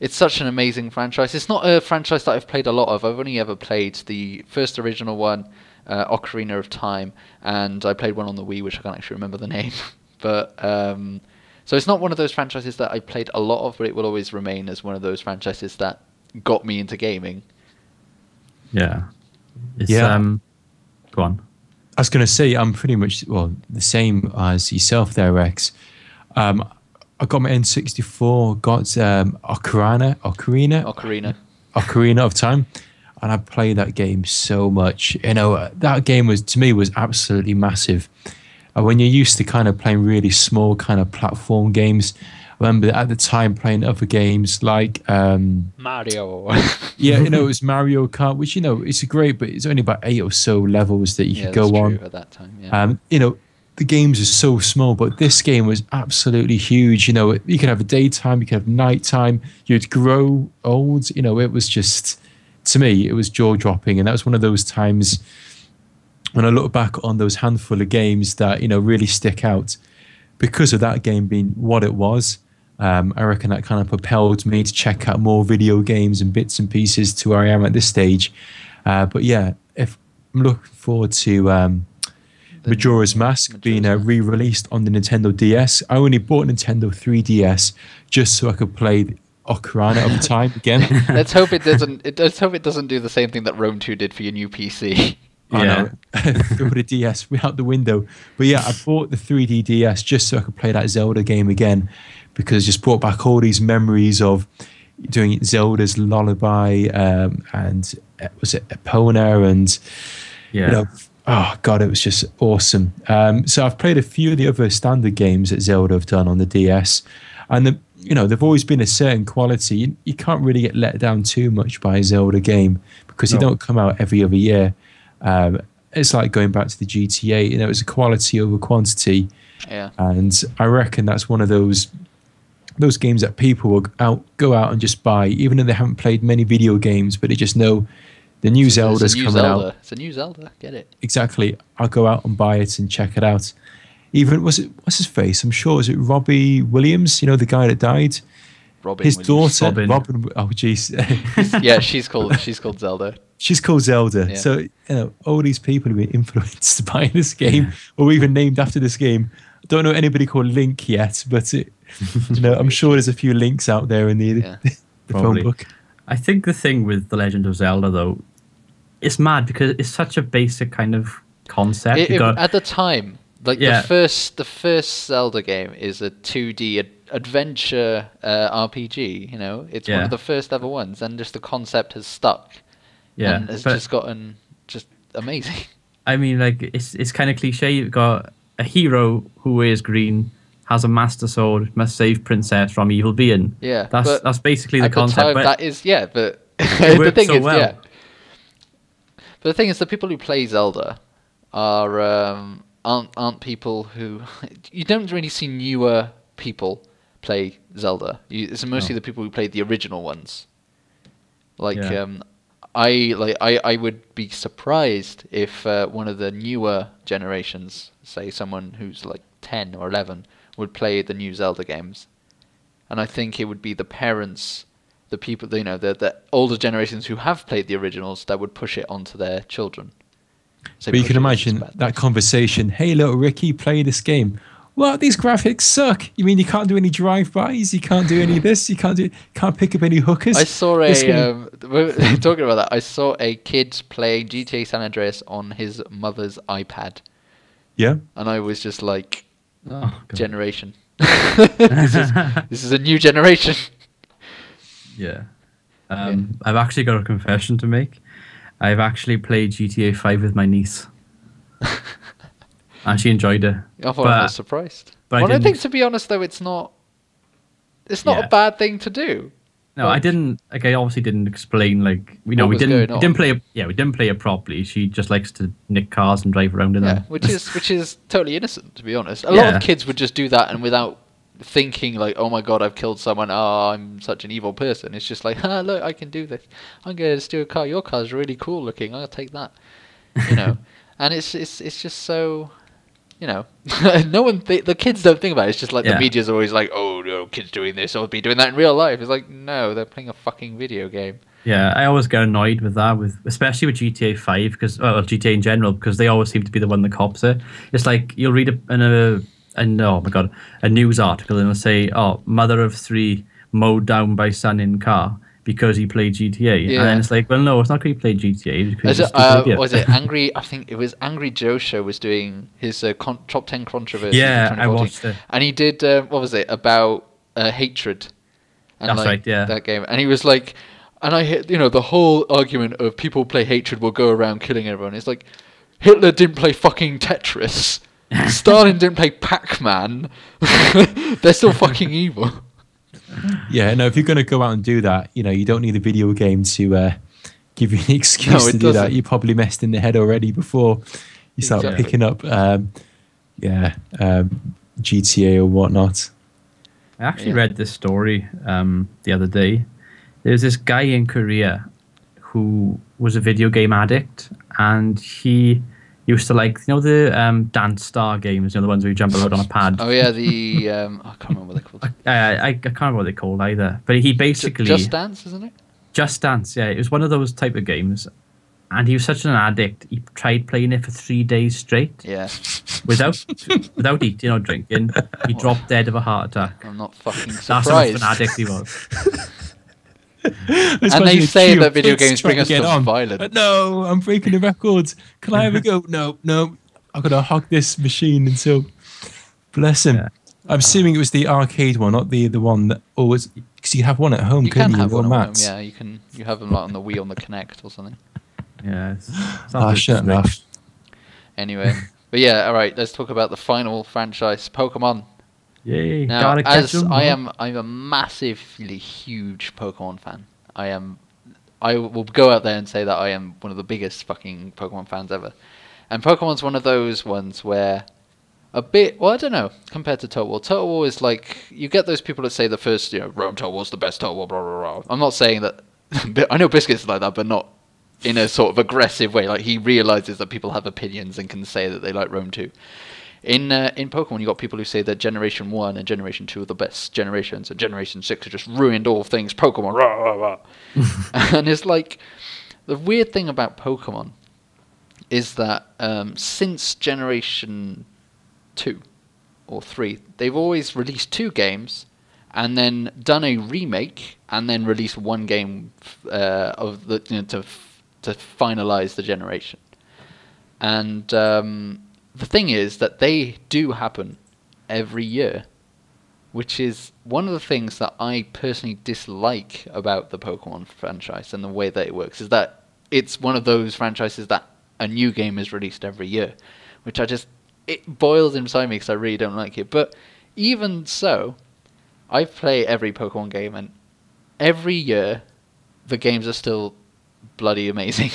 it's such an amazing franchise. It's not a franchise that I've played a lot of. I've only ever played the first original one, Ocarina of Time, and I played one on the Wii, which I can't actually remember the name. But so it's not one of those franchises that I played a lot of, but it will always remain as one of those franchises that got me into gaming. Yeah. Go on. I was going to say, I'm pretty much, the same as yourself there, Rex. I got my N64, got Ocarina of Time, and I played that game so much. You know, that game was absolutely massive. When you're used to kind of playing really small kind of platform games, I remember at the time playing other games like Mario. Yeah, you know, it was Mario Kart, which, you know, it's great, but it's only about 8 or so levels that you could go on. At that time, yeah. You know, the games are so small, but this game was absolutely huge. You know, you could have a daytime, you could have nighttime, you'd grow old. You know, it was just, to me, it was jaw-dropping. And that was one of those times when I look back on those handful of games that, you know, really stick out because of that game being what it was. I reckon that kind of propelled me to check out more video games and bits and pieces to where I am at this stage. But yeah, I'm looking forward to Majora's Mask being re-released on the Nintendo DS. I only bought Nintendo 3DS just so I could play Ocarina of Time again. Let's hope it doesn't do the same thing that Rome 2 did for your new PC. I know. Throw the DS out the window. But yeah, I bought the 3D DS just so I could play that Zelda game again, because it just brought back all these memories of doing Zelda's Lullaby and was it Epona and you know, oh god, it was just awesome. So I've played a few of the other standard games that Zelda have done on the DS, and you know, they've always been a certain quality. You can't really get let down too much by a Zelda game because they don't come out every other year. It's like going back to the GTA, you know, it's a quality over quantity. Yeah. And I reckon that's one of those games that people will go out and just buy, even though they haven't played many video games, but they just know the new Zelda's coming out. It's a new Zelda, get it. Exactly. I'll go out and buy it and check it out. Even, what's his face? I'm sure, is it Robbie Williams? You know, the guy that died? His daughter, Robin. Oh, jeez. Yeah, she's called Zelda. She's called Zelda. Yeah. So, you know, all these people have been influenced by this game, or even named after this game. I don't know anybody called Link yet, but I'm sure there's a few links out there in the phone book. I think the thing with The Legend of Zelda, though, it's mad because it's such a basic kind of concept. At the time, like the first Zelda game is a 2D adventure RPG. You know, it's one of the first ever ones, and just the concept has stuck. Yeah, and it's just gotten just amazing. I mean, like it's kind of cliche. You've got a hero who wears green, has a master sword, must save princess from evil being. Yeah, that's basically the concept. Time, that is, but the thing is, But the thing is, the people who play Zelda aren't people who you don't really see newer people play Zelda. It's mostly the people who played the original ones. I would be surprised if one of the newer generations, say someone who's like 10 or 11, would play the new Zelda games. And I think it would be the parents, the people, the older generations who have played the originals that would push it onto their children. So but you can imagine that conversation. Hey, little Ricky, play this game. Well, these graphics suck. You mean you can't do any drive-bys? You can't do any of this? You can't pick up any hookers? I saw talking about that, I saw a kid playing GTA San Andreas on his mother's iPad. Yeah. And I was just like, generation. This is a new generation. Yeah. I've actually got a confession to make. I've actually played GTA 5 with my niece. And she enjoyed it. I was surprised. But I think, to be honest, though, it's not a bad thing to do. No, I didn't. Like, I obviously didn't explain. Like, we didn't play it properly. She just likes to nick cars and drive around in them. Which is totally innocent, to be honest. A lot of kids would just do that, and without thinking like, oh my god, I've killed someone. Oh, I'm such an evil person. It's just like, look, I can do this. I'm going to steal a car. Your car's really cool looking. I'll take that. And it's just so. No one. The kids don't think about it. It's just like the media's always like, "Oh no, kids doing this or be doing that in real life." It's like, no, they're playing a fucking video game. Yeah, I always get annoyed with that, especially with GTA 5 because GTA in general, because they always seem to be the one that cops it. It's like you'll read a news article and it'll say, "Oh, mother of 3 mowed down by son in car." Because he played GTA, and it's like, well, no, it's not because he played GTA. Was it Angry? I think it was Angry Joe Show was doing his top 10 controversies. Yeah, I watched it, and he did what was it about hatred? And that's right, yeah, that game. And he was like, and I hit the whole argument of people play hatred will go around killing everyone. It's like Hitler didn't play fucking Tetris, Stalin didn't play Pac-Man. They're still fucking evil. Yeah, no, if you're going to go out and do that, you don't need a video game to give you an excuse to do that. You're probably messed in the head already before you start picking up GTA or whatnot. I actually read this story the other day. There's this guy in Korea who was a video game addict, and he used to like the Dance Star games, the ones where you jump around on a pad. Oh yeah, the I can't remember what they're called. I can't remember what they're called either. But he basically Just Dance, isn't it? Just Dance, yeah. It was one of those type of games, and he was such an addict. He tried playing it for 3 days straight. Yeah. Without eating or drinking, he dropped dead of a heart attack. I'm not fucking surprised. That's how much of an addict he was. And they say that video games bring us to violence. No, I'm breaking the records. Can I have a go? No. I'm going to hog this machine until... Bless him. Yeah. I'm assuming it was the arcade one, not the one that always... Because you have one at home, you can have one at home, yeah. You have them like on the Wii on the Kinect or something. Yeah. Shut up. Anyway. But yeah, alright, let's talk about the final franchise, Pokemon. Yay! Now, I'm a massively huge Pokemon fan. I will go out there and say that I am one of the biggest fucking Pokemon fans ever. And Pokemon's one of those ones where a bit, well, I don't know, compared to Total War. Total War is like, you get those people that say the first, Rome Total War's the best Total War, blah, blah, blah. I'm not saying that, I know Biscuits is like that, but not in a sort of aggressive way. Like, he realizes that people have opinions and can say that they like Rome too. In Pokemon, you got people who say that Generation 1 and Generation 2 are the best generations, and Generation 6 have just ruined all things Pokemon. Rah, rah, rah. And it's like, the weird thing about Pokemon is that since Generation 2, or 3, they've always released 2 games and then done a remake and then released 1 game of the to finalize the generation. And the thing is that they do happen every year, which is one of the things that I personally dislike about the Pokemon franchise and the way that it works, is that it's one of those franchises that a new game is released every year, which it boils inside me because I really don't like it. But even so, I play every Pokemon game, and every year the games are still bloody amazing.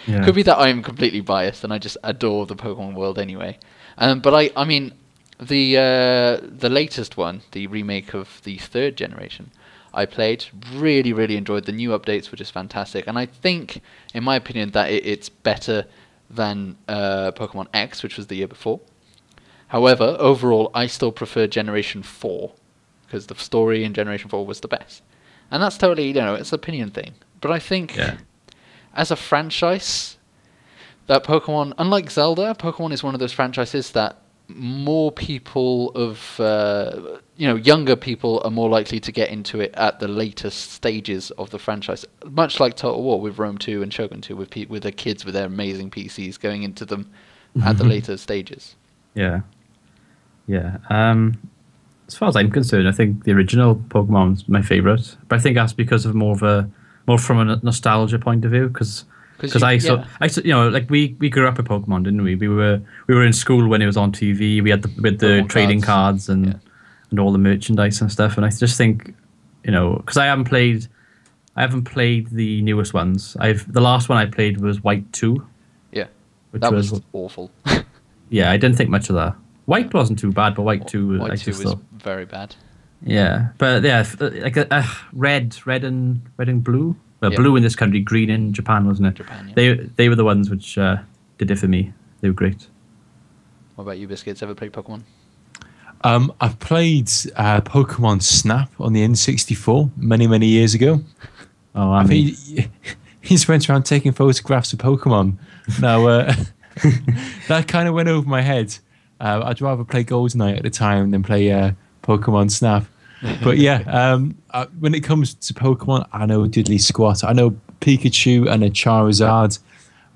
Yeah. Could be that I'm completely biased and I just adore the Pokemon world anyway. But I mean, the latest one, the remake of the 3rd generation, I played, really, really enjoyed. The new updates were just fantastic, and I think, in my opinion, that it's better than Pokemon X, which was the year before. However, overall, I still prefer Generation 4, because the story in Generation 4 was the best. And that's totally, it's an opinion thing. But I think, as a franchise, that Pokemon, unlike Zelda, Pokemon is one of those franchises that more people of, younger people are more likely to get into it at the latest stages of the franchise. Much like Total War with Rome 2 and Shogun 2, with the kids with their amazing PCs going into them at the later stages. Yeah. As far as I'm concerned, I think the original Pokemon's my favorite, but I think that's because of more from a nostalgia point of view, because we grew up with Pokemon, didn't we? We were in school when it was on TV. We had the trading cards and all the merchandise and stuff. And I just think, because I haven't played the newest ones. The last one I played was White 2. Yeah, that was awful. Yeah, I didn't think much of that. White wasn't too bad, but White 2 was very bad. Yeah, but like red and blue. Blue in this country, green in Japan, wasn't it? Japan, yeah. They were the ones which did it for me. They were great. What about you, Biscuits? Ever played Pokemon? I've played Pokemon Snap on the N64 many years ago. Oh, I think he just went around taking photographs of Pokemon. Now, that kind of went over my head. I'd rather play GoldenEye at the time than play Pokemon Snap. But yeah, when it comes to Pokemon, I know diddly squat. I know Pikachu and a Charizard.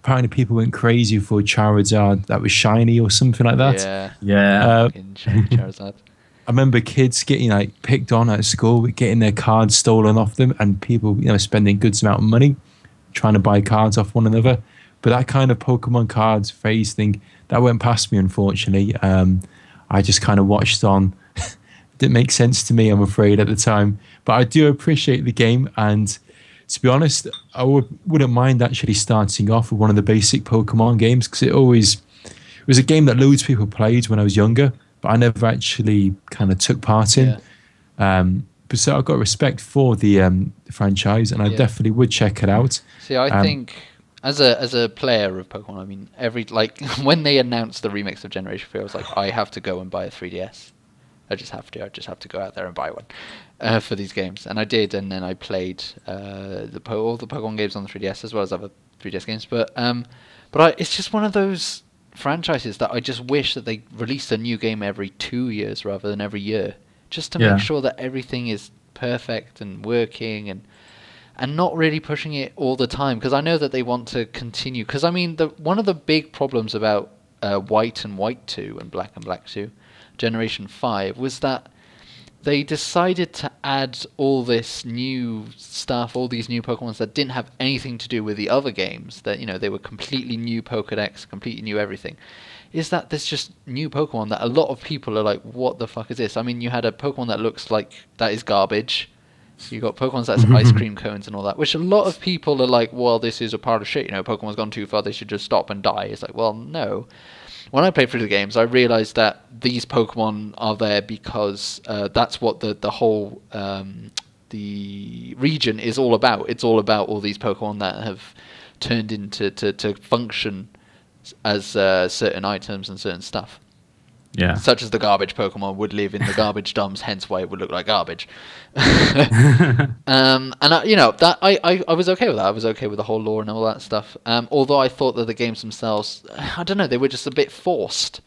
Apparently people went crazy for Charizard that was shiny or something like that. Yeah. Charizard. I remember kids getting picked on at school, getting their cards stolen off them, and people spending good amount of money trying to buy cards off one another. But that kind of Pokemon cards phase thing, that went past me, unfortunately. I just kind of watched on. Didn't make sense to me, I'm afraid, at the time. But I do appreciate the game, and to be honest, I wouldn't mind actually starting off with one of the basic Pokemon games, because it was a game that loads of people played when I was younger, but I never actually kind of took part in. But so I've got respect for the franchise, and I definitely would check it out. See, I think as a player of Pokemon, I mean, when they announced the remix of Generation 3, I was like, I have to go and buy a 3DS. I just have to go out there and buy one for these games, and I did, and then I played all the Pokemon games on the 3DS as well as other 3DS games. But it's just one of those franchises that I just wish that they released a new game every 2 years rather than every year, just to make sure that everything is perfect and working, and not really pushing it all the time, because I know that they want to continue. Because I mean, one of the big problems about White and White 2 and Black 2. Generation 5 was that they decided to add all this new stuff, all these new Pokemons that didn't have anything to do with the other games, that they were completely new Pokedex, completely new everything. Is that there's just new Pokemon that a lot of people are like, what the fuck is this? I mean, you had a Pokemon that looks like that is garbage. You got Pokemon that's ice cream cones and all that, which a lot of people are like, well, this is a part of shit, Pokemon's gone too far, they should just stop and die. It's like, well, no. When I played through the games, I realized that these Pokemon are there because that's what the whole the region is all about. It's all about all these Pokemon that have turned into to function as certain items and certain stuff. Yeah. Such as the garbage Pokemon would live in the garbage dumps, hence why it would look like garbage. And I was okay with that. I was okay with the whole lore and all that stuff. Although I thought that the games themselves, I don't know, they were just a bit forced.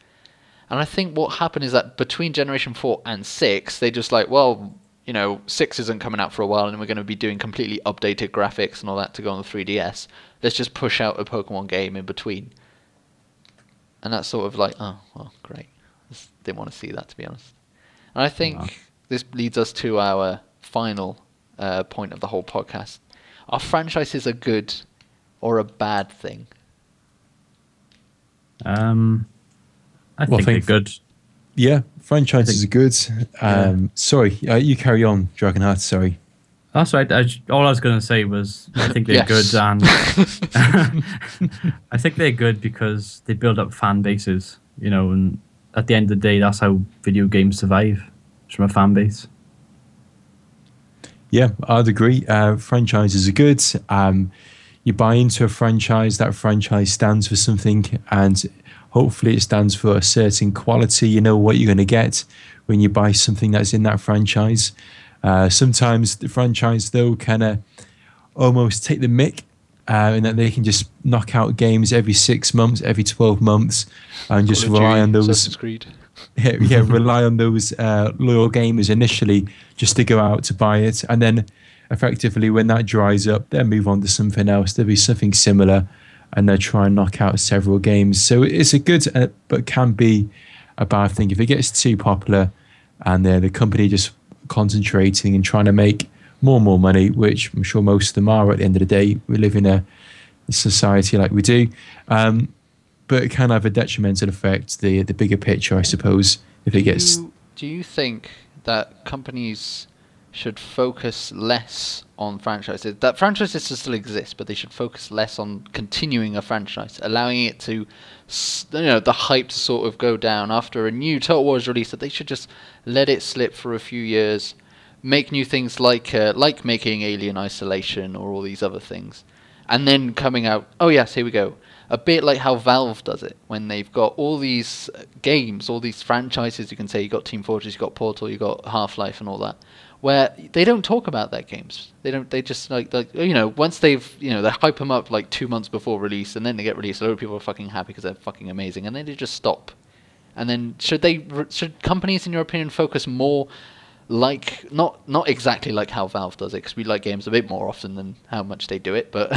And I think what happened is that between Generation 4 and 6, they just like, well, 6 isn't coming out for a while, and we're going to be doing completely updated graphics and all that to go on the 3DS. Let's just push out a Pokemon game in between. And that's sort of like, oh, well, great. Just didn't want to see that, to be honest. And I think this leads us to our final point of the whole podcast. Are franchises a good or a bad thing? I think they're good. Yeah, franchises are good. Sorry, you carry on, Dragonhearts, sorry. That's right. All I was going to say was I think they're good, and I think they're good because they build up fan bases, and at the end of the day, that's how video games survive, from a fan base. Yeah, I'd agree. Franchises are good. You buy into a franchise, that franchise stands for something, and hopefully it stands for a certain quality. You know what you're going to get when you buy something that's in that franchise. Sometimes the franchise, though, kind of almost take the mick, in that they can just knock out games every 6 months, every 12 months, and just rely on those. Rely on those loyal gamers initially just to go out to buy it, and then effectively when that dries up, they'll move on to something else. There'll be something similar, and they'll try and knock out several games. So it's a good, but can be a bad thing if it gets too popular, and the company just concentrating and trying to make more and more money, which I'm sure most of them are at the end of the day. We live in a society like we do. But it can have a detrimental effect, the bigger picture, I suppose, if it gets... Do you think that companies should focus less on franchises? That franchises still exist, but they should focus less on continuing a franchise, allowing it to, the hype to sort of go down after a new Total War is released, that they should just let it slip for a few years, make new things like making Alien Isolation or all these other things, and then coming out, oh yes, here we go. A bit like how Valve does it, when they've got all these games, all these franchises, you can say, you got Team Fortress, you got Portal, you got Half-Life and all that, where they don't talk about their games. They just once they've, they hype them up like 2 months before release, and then they get released, a lot of people are fucking happy because they're fucking amazing, and then they just stop. And then should companies, in your opinion, focus more like, not exactly like how Valve does it, because we like games a bit more often than how much they do it, but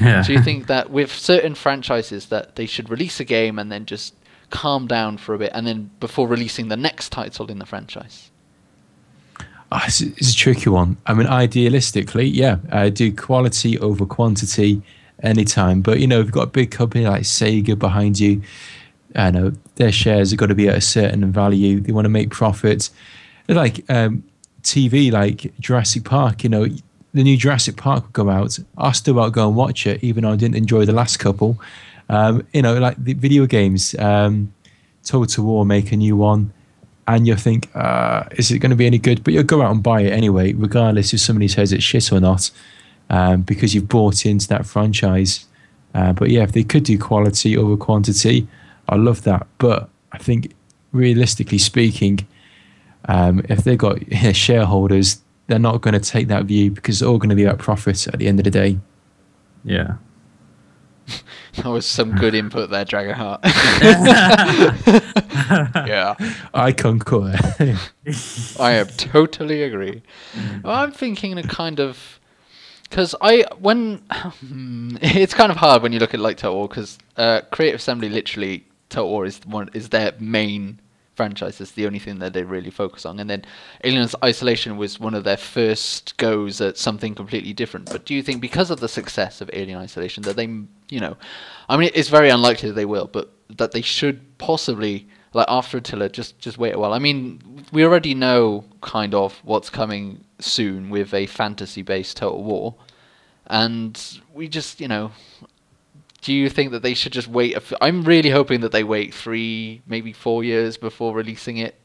do you think that with certain franchises that they should release a game and then just calm down for a bit, and then before releasing the next title in the franchise? It's a tricky one. I mean, idealistically, do quality over quantity anytime, but if you've got a big company like Sega behind you, I know their shares have got to be at a certain value. They want to make profits. Like TV, like Jurassic Park, the new Jurassic Park will go out. I'll still go and watch it, even though I didn't enjoy the last couple. Like the video games, Total War make a new one, and you'll think, is it going to be any good? But you'll go out and buy it anyway, regardless if somebody says it's shit or not, because you've bought into that franchise. But yeah, if they could do quality over quantity, I love that. But I think, realistically speaking, if they've got shareholders, they're not going to take that view, because it's all going to be about profit at the end of the day. Yeah. That was some good input there, Dragonheart. Yeah. I concur. I totally agree. Well, I'm thinking a kind of... Because it's kind of hard when you look at like Total War, because Creative Assembly, literally, Total War is their main franchise. It's the only thing that they really focus on. And then Alien Isolation was one of their first goes at something completely different. But do you think, because of the success of Alien Isolation, that they, I mean, it's very unlikely that they will, but that they should possibly, like after Attila, just wait a while. I mean, we already know kind of what's coming soon with a fantasy-based Total War, and we just, do you think that they should just wait? I'm really hoping that they wait 3, maybe 4 years before releasing it,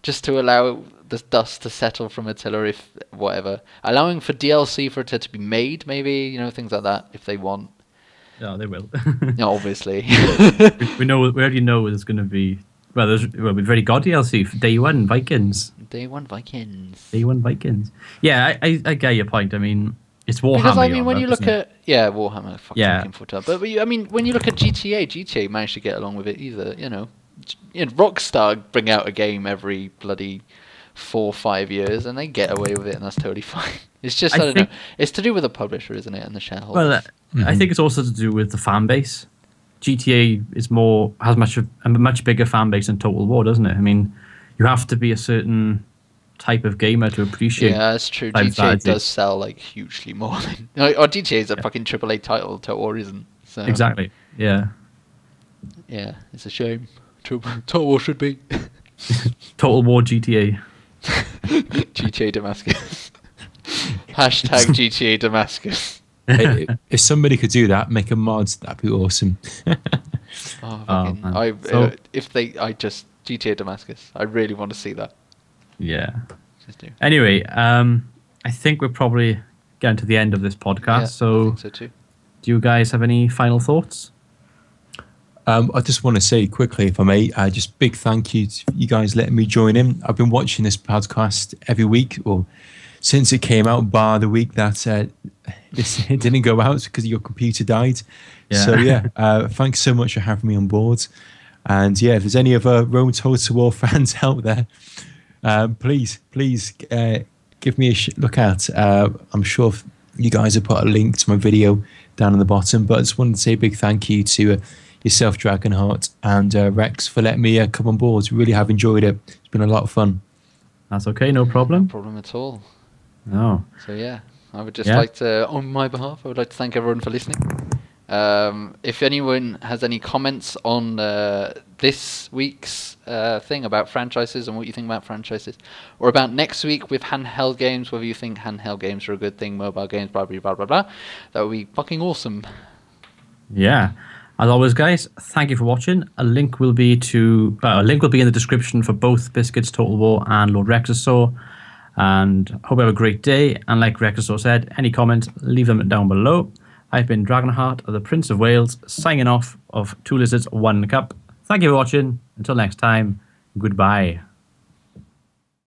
just to allow the dust to settle from Attila, if whatever. Allowing for DLC for it to be made, maybe, things like that, if they want. No, they will. No, obviously. we already know there's going to be... Well, we've already got DLC for Day 1 Vikings. Day 1 Vikings. Day 1 Vikings. Yeah, I get your point. I mean... It's Warhammer. Because, I mean, when you look at... Yeah, Warhammer. Fucking looking for it. But, I mean, when you look at GTA managed to get along with it either, Rockstar bring out a game every bloody 4 or 5 years, and they get away with it, and that's totally fine. It's just I don't know. It's to do with the publisher, isn't it, and the shareholders. Well, I think it's also to do with the fan base. GTA has a much bigger fan base than Total War, doesn't it? I mean, you have to be a certain type of gamer to appreciate. Yeah, that's true. GTA does sell like hugely more than. Or GTA is a fucking AAA title. Total War isn't. So. Exactly. Yeah. Yeah, it's a shame. Total War should be. Total War GTA. GTA Damascus. Hashtag GTA Damascus. If somebody could do that, make a mod, that'd be awesome. GTA Damascus. I really want to see that. Yeah. Just do. Anyway, I think we're probably getting to the end of this podcast. Yeah, so, I think so too. Do you guys have any final thoughts? I just want to say quickly, if I may, just big thank you to you guys letting me join in. I've been watching this podcast every week, or since it came out, bar the week that it didn't go out because your computer died. Yeah. So yeah, thanks so much for having me on board. And yeah, if there's any other Rome Total War fans out there, please give me a look out. I'm sure you guys have put a link to my video down in the bottom, but I just wanted to say a big thank you to yourself, Dragonheart, and Rex for letting me come on board. Really have enjoyed it. It's been a lot of fun. That's okay, no problem. No problem at all. No. So yeah, I would just like to, on my behalf, I would like to thank everyone for listening. If anyone has any comments on this week's thing about franchises and what you think about franchises, or about next week with handheld games, whether you think handheld games are a good thing, mobile games, blah blah blah blah blah, that would be fucking awesome. Yeah. As always, guys, thank you for watching. A link will be in the description for both Biscuits Total War and Lord Rexasaur. And hope you have a great day. And like Rexasaur said, any comments, leave them down below. I've been Dragonheart, the Prince of Wales, signing off of 2 Lizards, 1 Cup. Thank you for watching. Until next time, goodbye.